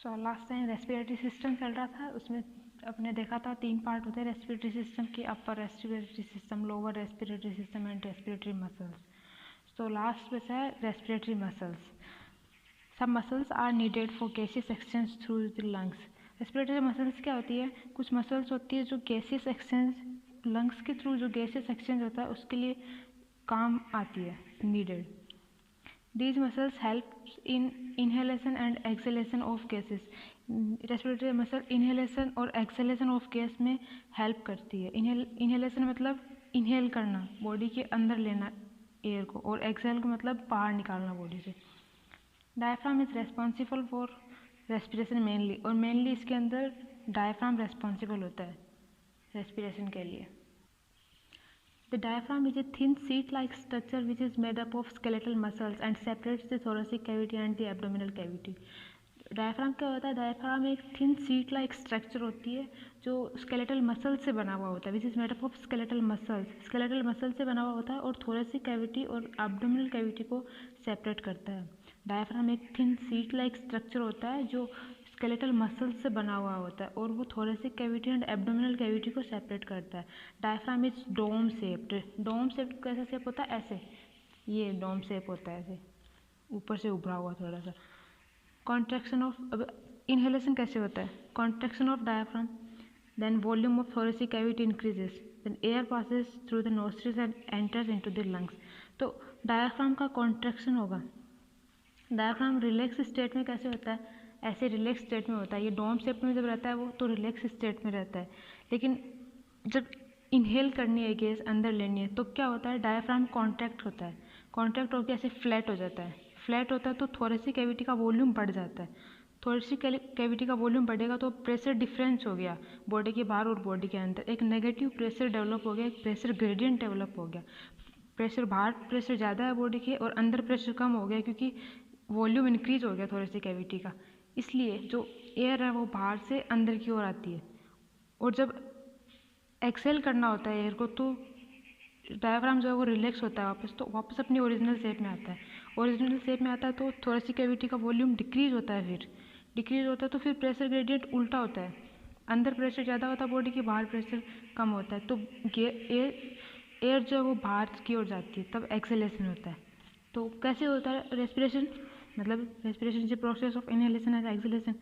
So last time respiratory system चल रहा था, उसमें अपने देखा था 3 पार्ट होते हैं रेस्पिरेटरी सिस्टम के, upper respiratory system, lower respiratory system and respiratory muscles. तो लास्ट बचा है रेस्पिरेटरी मसल्स। सब muscles are needed for gases exchange through the lungs. Respiratory muscles क्या होती है? कुछ मसल्स होती है जो गैसेस एक्सचेंज लंग्स के थ्रू जो गैसेस एक्सचेंज होता है उसके लिए काम आती है, needed. These muscles help in inhalation and exhalation of gases. Respiratory muscle inhalation और एक्सहेलेशन ऑफ गैस में हेल्प करती है। इनहेलेशन मतलब इनहेल करना, बॉडी के अंदर लेना एयर को, और एक्सहेल का मतलब बाहर निकालना बॉडी से। Diaphragm is responsible for respiration mainly, और मेनली इसके अंदर डायफ्राम रेस्पॉन्सिबल होता है रेस्पिरेशन के लिए। The diaphragm is a thin sheet-like structure which is made up of skeletal muscles and separates the thoracic cavity and the abdominal cavity. Diaphragm क्या होता है? डायफ्राम एक थिन सीट लाइक स्ट्रक्चर होती है जो स्केलेटल मसल से बना हुआ होता है, which is made up of skeletal muscles. Skeletal muscle से बना हुआ होता है और थोरेसिक कैविटी और एब्डोमिनल कैविटी को सेपरेट करता है। डायफ्राम एक थिन सीट लाइक स्ट्रक्चर होता है जो स्केलेटल मसल से बना हुआ होता है और वो thoracic cavity and abdominal cavity को सेपरेट करता है। Diaphragm is dome shaped. Dome shaped कैसा शेप होता है? ऐसे, ये डोम शेप होता है, ऐसे ऊपर से उभरा हुआ थोड़ा सा। कॉन्ट्रैक्शन ऑफ, अब इनहेलेशन कैसे होता है? Contraction of diaphragm, then volume of thoracic cavity increases, then air passes through the nostrils and enters into the lungs. तो डायफ्राम का कॉन्ट्रैक्शन होगा। डायफ्राम रिलैक्स स्टेट में कैसे होता है? ऐसे रिलैक्स स्टेट में होता है। ये डोम शेप में जब रहता है वो तो रिलैक्स स्टेट में रहता है, लेकिन जब इनहेल करनी है गैस, अंदर लेनी है, तो क्या होता है? डायफ्राम कॉन्ट्रैक्ट होता है। कॉन्ट्रैक्ट होकर ऐसे फ्लैट हो जाता है। फ्लैट होता है तो थोरेसिक कैविटी का वॉल्यूम बढ़ जाता है। थोरेसिक कैविटी का वॉल्यूम बढ़ेगा तो प्रेशर डिफरेंस हो गया बॉडी के बाहर और बॉडी के अंदर। एक नेगेटिव प्रेशर डेवलप हो गया, एक प्रेशर ग्रेडियंट डेवलप हो गया। प्रेशर बाहर प्रेशर ज़्यादा है बॉडी के और अंदर प्रेशर कम हो गया क्योंकि वॉल्यूम इंक्रीज हो गया थोरेसिक कैविटी का। इसलिए जो एयर है वो बाहर से अंदर की ओर आती है, और जब एक्सेल करना होता है एयर को तो डायफ्राम जो है वो रिलैक्स होता है वापस, तो वापस अपनी ओरिजिनल शेप में आता है। ओरिजिनल शेप में आता है तो थोरेसिक कैविटी का वॉल्यूम डिक्रीज होता है। फिर डिक्रीज होता है तो फिर प्रेशर ग्रेडियंट उल्टा होता है। अंदर प्रेशर ज़्यादा होता है बॉडी के, बाहर प्रेशर कम होता है, तो एयर जो है वो बाहर की ओर जाती है, तब एक्सेलेशन होता है। तो कैसे होता है रेस्पिरेशन? मतलब respiration is a process of inhalation and exhalation.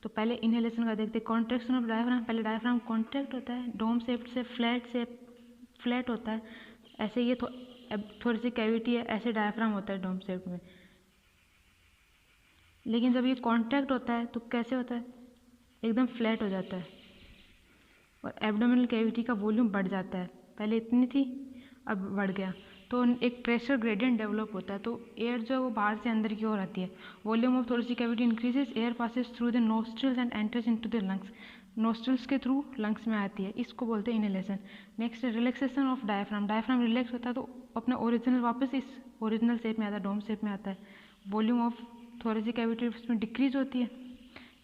तो पहले इनहेलेशन का देखते हैं। कॉन्ट्रैक्शन ऑफ डायफ्राम, पहले डायफ्राम कॉन्ट्रैक्ट होता है, डोम शेप से फ्लैट होता है। ऐसे ये थोड़ी सी कैविटी है, ऐसे डायफ्राम होता है डोम शेप में। लेकिन जब ये कॉन्ट्रैक्ट होता है तो कैसे होता है? एकदम फ्लैट हो जाता है और एब्डोमिनल कैविटी का वॉल्यूम बढ़ जाता है। पहले इतनी थी, अब बढ़ गया, तो एक प्रेशर ग्रेडियंट डेवलप होता है, तो एयर जो है वो बाहर से अंदर की ओर आती है। Volume of thoracic cavity increases, air passes through the nostrils and enters into the lungs. Nostrils के थ्रू लंग्स में आती है, इसको बोलते हैं inhalation. Next relaxation of diaphragm. Diaphragm relax होता है तो अपना ओरिजिनल वापस इस ओरिजिनल शेप में आता है, डोम शेप में आता है। वॉल्यूम ऑफ थोरेसिक कैविटी उसमें डिक्रीज होती है।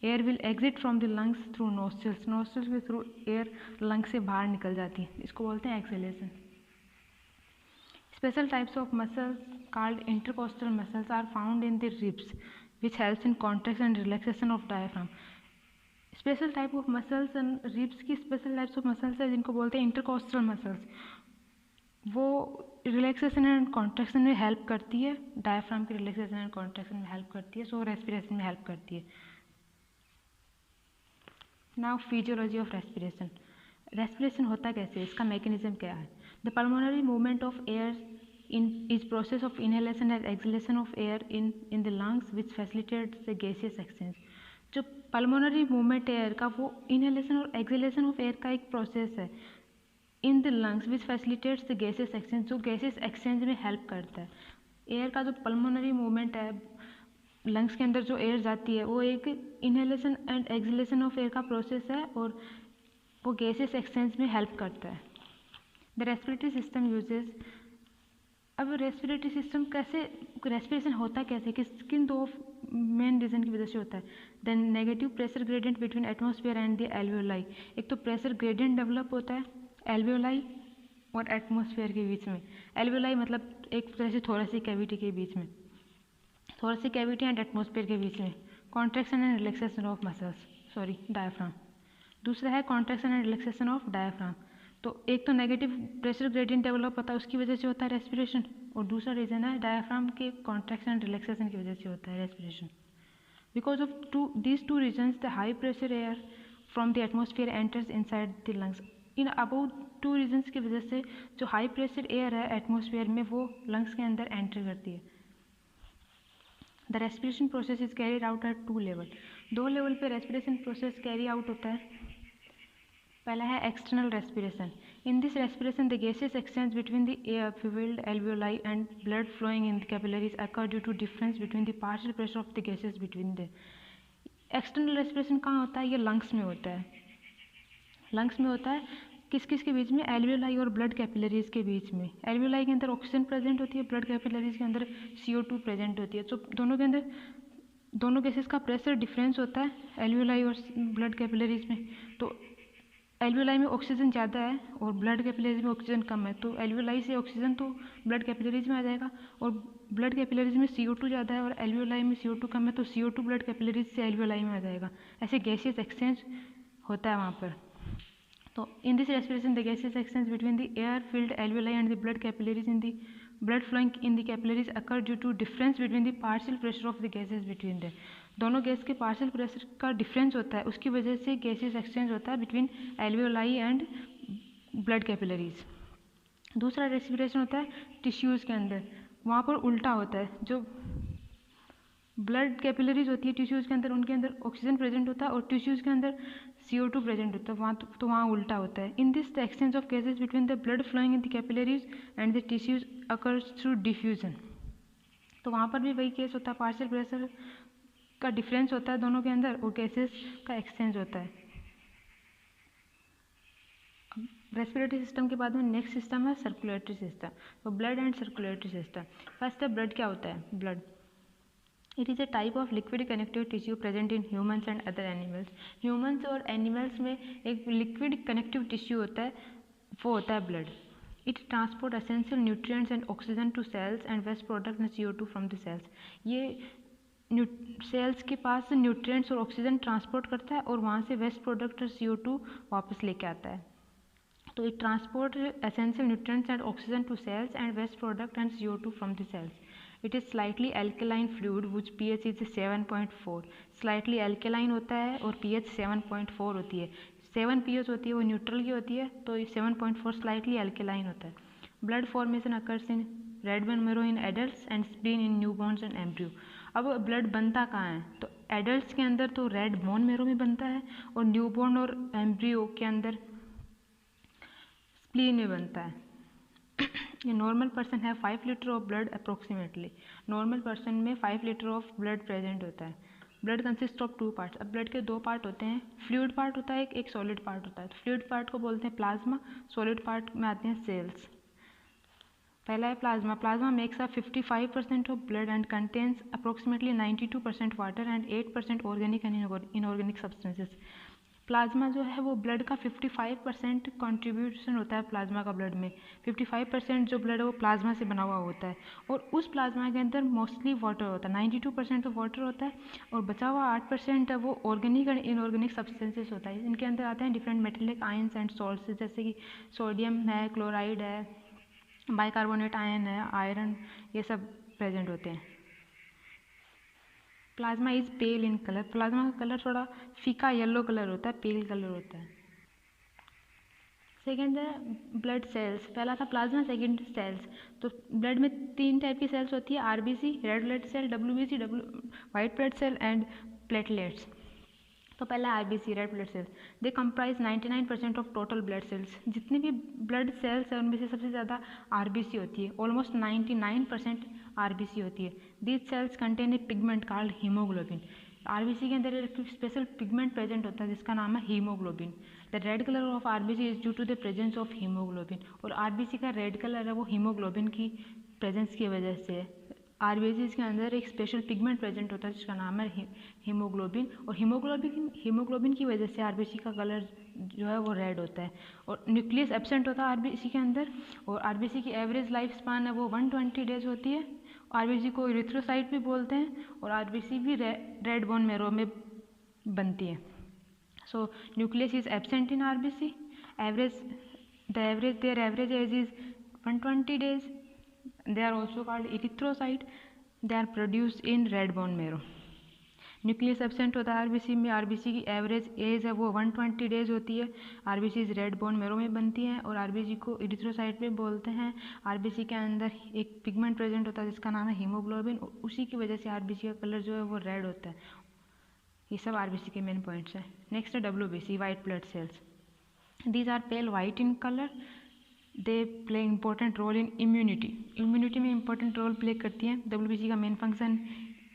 Air will exit from the lungs through nostrils. Nostrils के थ्रू एयर लंग से बाहर निकल जाती है, इसको बोलते हैं exhalation. Special types of muscles called intercostal muscles are found in the ribs, which helps in contraction and relaxation of diaphragm. Special type of muscles and ribs की special types of muscles है जिनको बोलते हैं intercostal muscles। वो relaxation and contraction में help करती है, diaphragm की रिलैक्सेशन एंड कॉन्ट्रैक्शन में हेल्प करती है, सो रेस्पिरेशन में हेल्प करती है। Now physiology of respiration. Respiration होता कैसे, इसका मैकेनिज्म क्या है? The pulmonary movement of air is process of inhalation and exhalation of air in the lungs which facilitates the gaseous exchange। जो पल्मोनरी मूवमेंट है एयर का वो इनहेलेशन और एक्सहेलेशन ऑफ एयर का एक प्रोसेस है in the lungs which facilitates the gases exchange, जो gases exchange में हेल्प करता है। एयर का जो पल्मोनरी मूवमेंट है, लंग्स के अंदर जो एयर जाती है वो एक inhalation and exhalation of air का प्रोसेस है और वो गैसेस एक्सचेंज में हेल्प करता है। द रेस्पिरेटरी सिस्टम यूजेस, अब रेस्पिरेटरी सिस्टम कैसे, रेस्पिरेशन होता कैसे, किन दो मेन रीज़न की वजह से होता है? Then negative pressure gradient between atmosphere and the alveoli. एक तो प्रेशर ग्रेडियंट डेवलप होता है एल्वियोलाई और एटमॉस्फेयर के बीच में। एल्वियोलाई मतलब एक तरह से थोरेसिक कैविटी के बीच में, थोरेसिक कैविटी एंड एटमॉस्फेयर के बीच में contraction and relaxation of muscles, diaphragm. दूसरा है contraction and relaxation of diaphragm. तो एक तो नेगेटिव प्रेशर ग्रेडियंट डेवलप होता है, उसकी वजह से होता है रेस्पिरेशन, और दूसरा रीज़न है डायफ्राम के कॉन्ट्रैक्शन एंड रिलैक्सेशन की वजह से होता है respiration. Because of these two reasons the high pressure air from the atmosphere enters inside the lungs। In about 2 reasons की वजह से जो हाई प्रेशर एयर है एटमॉस्फेयर में वो लंग्स के अंदर एंटर करती है। The respiration process is carried out at 2 level. 2 level पे रेस्पिरेशन प्रोसेस कैरी आउट होता है। पहला है external respiration. In this respiration the gases exchange between the air filled alveoli and blood flowing in the capillaries occur due to difference between the partial pressure of the gases between the. External respiration कहाँ होता है? ये lungs में होता है। Lungs में होता है किस किस के बीच में? एल्वियोलाई और ब्लड कैपिलरीज के बीच में। एल्वियोलाई के अंदर ऑक्सीजन प्रेजेंट होती है, ब्लड कैपिलरीज के अंदर CO2 प्रेजेंट होती है। तो दोनों के अंदर दोनों गैसेस का प्रेशर डिफरेंस होता है एल्वियोलाई और ब्लड कैपिलरीज में। तो एल्वियोलाई में ऑक्सीजन ज़्यादा है और ब्लड कैपिलरीज में ऑक्सीजन कम है, तो एल्वियोलाई से ऑक्सीजन तो ब्लड कैपिलरीज में आ जाएगा, और ब्लड कैपिलरीज में CO2 ज़्यादा है और एल्वियोलाई में CO2 कम है, तो CO2 ब्लड कैपिलरीज से एल्वियोलाई में आ जाएगा। ऐसे गैसेस एक्सचेंज होता है वहाँ पर। तो in this respiration the gases exchange between the air filled alveoli and the blood capillaries in the blood flowing in the capillaries occur due to difference between the partial pressure of the gases between the. दोनों gas के partial pressure का difference होता है, उसकी वजह से gases exchange होता है between alveoli and blood capillaries. दूसरा रेस्पिरेशन होता है टिश्यूज़ के अंदर। वहाँ पर उल्टा होता है, जो ब्लड कैपिलरीज होती है टिश्यूज़ के अंदर, उनके अंदर ऑक्सीजन प्रेजेंट होता है और टिश्यूज़ के अंदर CO2 प्रेजेंट होता है। वहाँ उल्टा होता है। In this the exchange of gases between the blood flowing in the capillaries and the tissues occurs through diffusion. तो वहाँ पर भी वही केस होता है, पार्शियल प्रेशर का डिफरेंस होता है दोनों के अंदर और गैसेस का एक्सचेंज होता है। रेस्पिरेटरी सिस्टम के बाद में नेक्स्ट सिस्टम है सर्कुलेटरी सिस्टम। तो blood and circulatory system. First है ब्लड। क्या होता है blood? It is a type of liquid connective tissue present in humans and other animals. Humans और एनिमल्स में एक लिक्विड कनेक्टिव टिश्यू होता है, वो होता है blood. It transport essential nutrients and oxygen to cells and waste product and CO2 from the cells. ये cells के पास न्यूट्रिएंट्स और ऑक्सीजन ट्रांसपोर्ट करता है और वहाँ से वेस्ट प्रोडक्ट और CO2 वापस लेके आता है। तो it transport essential nutrients and oxygen to cells and waste product and CO2 from the cells. It is slightly alkaline fluid which pH is 7.4। Slightly alkaline होता है और pH 7.4 होती है। 7 pH होती है, वो न्यूट्रल की होती है, तो 7.4 स्लाइटली एल्केलाइन होता है। Blood formation occurs in red bone marrow in adults and spleen in newborn's and embryo. अब ब्लड बनता कहाँ है? तो एडल्ट्स के अंदर तो रेड बोन मैरो में बनता है और न्यूबॉर्न और एम्ब्रियो के अंदर स्प्लीन में बनता है। A normal person have 5 litre of blood approximately. Normal person में 5 लीटर ऑफ ब्लड प्रेजेंट होता है। Blood consist of 2 parts. अब ब्लड के 2 पार्ट होते हैं, फ्लूइड पार्ट होता है एक सॉलिड पार्ट होता है। तो फ्लूइड पार्ट को बोलते हैं प्लाज्मा, सॉलिड पार्ट में आते हैं सेल्स। पहला है plasma. Plasma makes up 55% of blood and contains approximately 92% water and 8% organic and inorganic substances. Plasma जो है वो ब्लड का 55% कंट्रीब्यूशन होता है प्लाज्मा का ब्लड में। 55% जो ब्लड है वो प्लाज्मा से बना हुआ होता है और उस प्लाज्मा के अंदर मोस्टली वाटर होता है, 92% तो वाटर होता है और बचा हुआ 8% है वो ऑर्गेनिक एंड इनऑर्गेनिक सब्सटेंसेस होता है। इनके अंदर आते हैं different metallic ions and salts, जैसे कि सोडियम है, क्लोराइड है, बाइकार्बोनेट आयन है, आयरन, ये सब प्रेजेंट होते हैं। Plasma is pail in colour. Plasma का कलर थोड़ा फीका येलो कलर होता है, पेल कलर होता है। सेकेंड है ब्लड सेल्स। पहला था प्लाज्मा, सेकेंड सेल्स। तो ब्लड में 3 टाइप की सेल्स होती है, RBC, red blood cell, WBC, white blood cell and platelets. तो पहला RBC, red blood cell. They comprise 99% of total blood cells. जितने भी ब्लड सेल्स हैं उनमें से सबसे ज़्यादा RBC होती है, ऑलमोस्ट 99% RBC होती है। These cells contain a pigment called haemoglobin. RBC के अंदर एक स्पेशल पिगमेंट प्रेजेंट होता है जिसका नाम है haemoglobin. The red colour of RBC is due to the presence of haemoglobin. और RBC का रेड कलर है वो हीमोग्लोबिन की प्रेजेंस की वजह से है। RBCs के अंदर एक स्पेशल पिगमेंट प्रेजेंट होता है जिसका नाम है हीमोग्लोबिन, और हीमोग्लोबिन की वजह से RBC का कलर जो है वो रेड होता है। और न्यूक्लियस एब्सेंट होता है RBC के अंदर, और RBC की एवरेज लाइफ स्पान है वो 120 डेज होती है आरबीसी को इरिथ्रोसाइट भी बोलते हैं और आरबीसी भी रेड बोन मैरो में बनती है। सो nucleus is absent in RBC, their average age is 120 days. They are also called erythrocyte. They are produced in red bone marrow. Nucleus absent होता है आरबीसी में, आरबीसी की एवरेज एज है वो 120 days होती है। आरबीसी रेड बोन मैरो में बनती है और आरबीसी को इरिथ्रोसाइट भी बोलते हैं। आरबीसी के अंदर एक पिगमेंट प्रेजेंट होता है जिसका नाम है हीमोग्लोबिन, उसी की वजह से आरबीसी का कलर जो है वो रेड होता है। ये सब आरबीसी के मेन पॉइंट्स हैं। नेक्स्ट है WBC, white blood cells. These are pale white in color. They play important role in immunity. Immunity में important role play करती हैं। WBC का मेन फंक्शन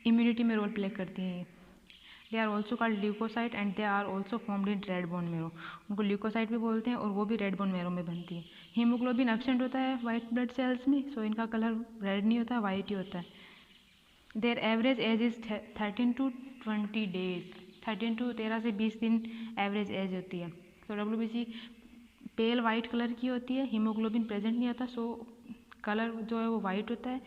immunity में रोल प्ले करती हैं। They are also called leukocyte and they are also formed in red bone marrow. उनको leucocyte भी बोलते हैं और वो भी रेड बोन मैरो में बनती है। हीमोग्लोबिन एब्सेंट होता है वाइट ब्लड सेल्स में, सो इनका कलर रेड नहीं होता, वाइट ही होता है। Their average age is 13 to 20 days. 13 से 20 दिन एवरेज एज होती है। तो WBC पेल वाइट कलर की होती है, हीमोग्लोबिन प्रेजेंट नहीं होता, सो कलर जो है वो वाइट होता है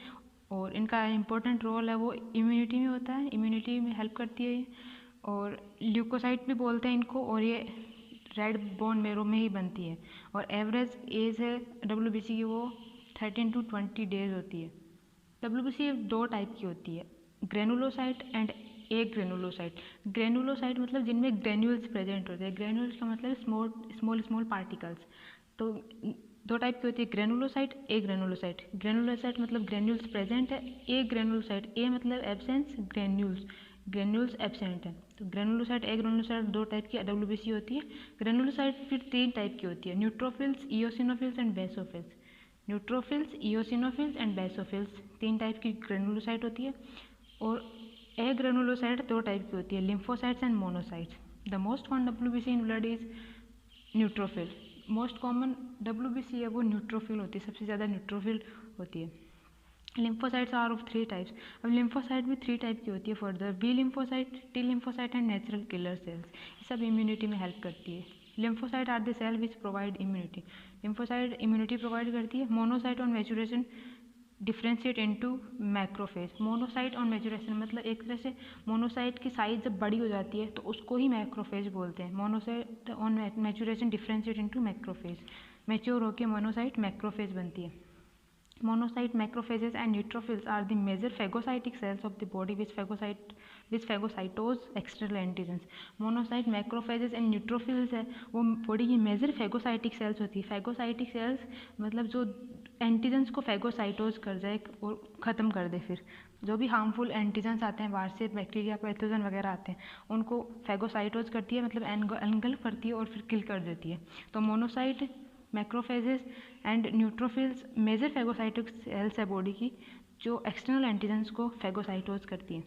और इनका इम्पोर्टेंट रोल है वो इम्यूनिटी में होता है, इम्यूनिटी में हेल्प करती है ये, और ल्यूकोसाइट भी बोलते हैं इनको, और ये रेड बोन मैरो में ही बनती है। और एवरेज एज है WBC की वो 13 to 20 डेज होती है। WBC दो टाइप की होती है, ग्रेनुलोसाइट एंड एक ग्रेनुलोसाइट। ग्रेनुलोसाइट मतलब जिनमें ग्रेन्यूल्स प्रेजेंट होते हैं। ग्रेन्यूल्स का मतलब स्मॉल पार्टिकल्स। तो दो टाइप की होती है, ग्रेनुलोसाइट, ए ग्रेनुलोसाइट। ग्रेनुलोसाइट मतलब ग्रेन्यूल्स प्रेजेंट है, ए ग्रेनुलोसाइट, ए मतलब एब्सेंस, ग्रेन्यूल्स एब्सेंट है। तो ग्रेनुलोसाइट, ए ग्रेनुलोसाइट दो टाइप की WBC होती है। ग्रेनुलोसाइट फिर तीन टाइप की होती है, neutrophils, eosinophils and basophils. Neutrophils, eosinophils and basophils तीन टाइप की ग्रेनुलोसाइट होती है। और ए ग्रेनुलोसाइट दो टाइप की होती है, lymphocytes and monocytes. The most common WBC in blood is neutrophil. Most common WBC है वो न्यूट्रोफिल होती है, सबसे ज़्यादा न्यूट्रोफिल होती है। Lymphocytes are of 3 types. अब लिम्फोसाइट भी 3 टाइप की होती है further, B lymphocyte, T lymphocyte and natural killer cells. ये सब इम्यूनिटी में हेल्प करती है। Lymphocyte are the cell which provide immunity. Lymphocyte immunity provide करती है। Monocyte on maturation differentiate into macrophage. Monocyte on maturation मतलब एक तरह से मोनोसाइट की साइज जब बड़ी हो जाती है तो उसको ही मैक्रोफेज बोलते हैं। Monocyte on maturation differentiate into macrophage, mature होकर मोनोसाइट मैक्रोफेज बनती है। Monocyte, macrophages and neutrophils are the major phagocytic cells of the body which phagocytose external antigens. Monocyte, macrophages and neutrophils है वो बॉडी की major phagocytic cells होती है। phagocytic cells मतलब जो एंटीजेंस को फैगोसाइटोज कर जाए और ख़त्म कर दे। फिर जो भी हार्मफुल एंटीजेंस आते हैं बाहर से, बैक्टीरिया, पैथोजन वगैरह आते हैं, उनको फैगोसाइटोज करती है, मतलब एनगल्फ करती है और फिर किल कर देती है। तो monocyte, macrophages and neutrophils major phagocytic cells है बॉडी की जो एक्सटर्नल एंटीजेंस को फैगोसाइटोज करती है,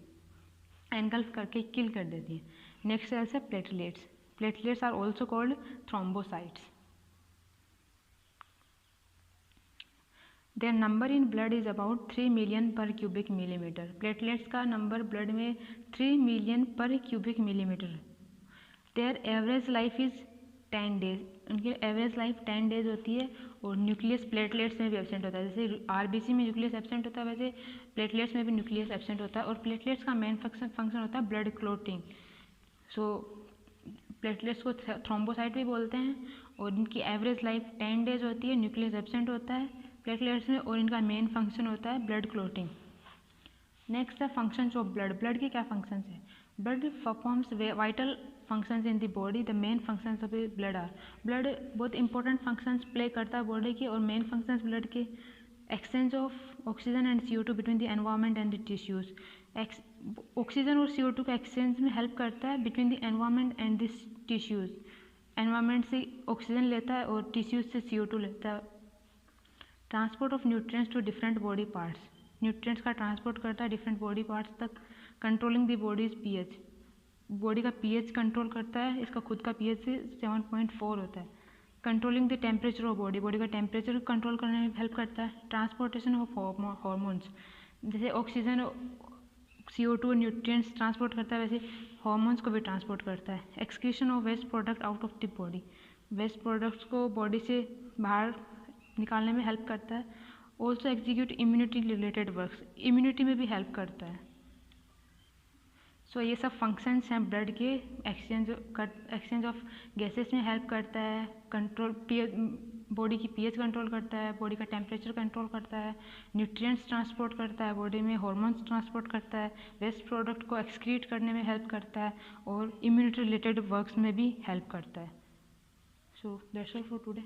एनगल्फ करके किल कर देती है। नेक्स्ट सेल्स है platelets. Platelets are also called thrombocytes. Their number in blood is about 3 million per cubic millimetre. Platelets का नंबर ब्लड में 3 million per cubic millimetre. Their average life is 10 days. उनकी average life 10 days होती है। और nucleus platelets में भी absent होता है, जैसे आरबीसी में न्यूक्लियस एब्सेंट होता है वैसे प्लेटलेट्स में भी न्यूक्लियस एब्सेंट होता है। और प्लेटलेट्स का मेन फंक्शन होता है ब्लड क्लोटिंग। सो प्लेटलेट्स को थ्रोम्बोसाइट भी बोलते हैं। और इनकी एवरेज लाइफ 10 डेज होती है, न्यूक्लियस एब्सेंट होता है प्लेटलेट्स में, और इनका मेन फंक्शन होता है ब्लड क्लोटिंग। नेक्स्ट है फंक्शंस ऑफ ब्लड। ब्लड के क्या फंक्शंस हैं? Blood performs vital functions in the body. The main functions of the blood are, blood बहुत important functions play करता है body की, और main functions blood के exchange of oxygen and CO2 between the environment and the tissues. Oxygen और CO2 का exchange में help करता है between the environment and the tissues. Environment से ऑक्सीजन लेता है और टिश्यूज से CO2 लेता है। Transport of nutrients to different body parts. Nutrients का ट्रांसपोर्ट करता है डिफरेंट बॉडी पार्ट्स तक। Controlling the body's pH। Body का pH कंट्रोल करता है, इसका खुद का pH से 7.4 होता है। Controlling the temperature of body. Body का टेम्परेचर कंट्रोल करने में हेल्प करता है। ट्रांसपोर्टेशन ऑफ हार्मोन्स, जैसे ऑक्सीजन CO2 न्यूट्रिएंट्स ट्रांसपोर्ट करता है वैसे हार्मोन्स को भी ट्रांसपोर्ट करता है। Excretion of waste product out of the body. Waste products को बॉडी से बाहर निकालने में हेल्प करता है। Also execute immunity related works, immunity में भी हेल्प करता है। सो ये सब फंक्शंस हैं ब्लड के। एक्सचेंज ऑफ गैसेस में हेल्प करता है, कंट्रोल बॉडी की पीएच कंट्रोल करता है, बॉडी का टेम्परेचर कंट्रोल करता है, न्यूट्रिएंट्स ट्रांसपोर्ट करता है, बॉडी में हार्मोन्स ट्रांसपोर्ट करता है, वेस्ट प्रोडक्ट को एक्सक्रीट करने में हेल्प करता है, और इम्यूनिटी रिलेटेड वर्क्स में भी हेल्प करता है। So that's all for today.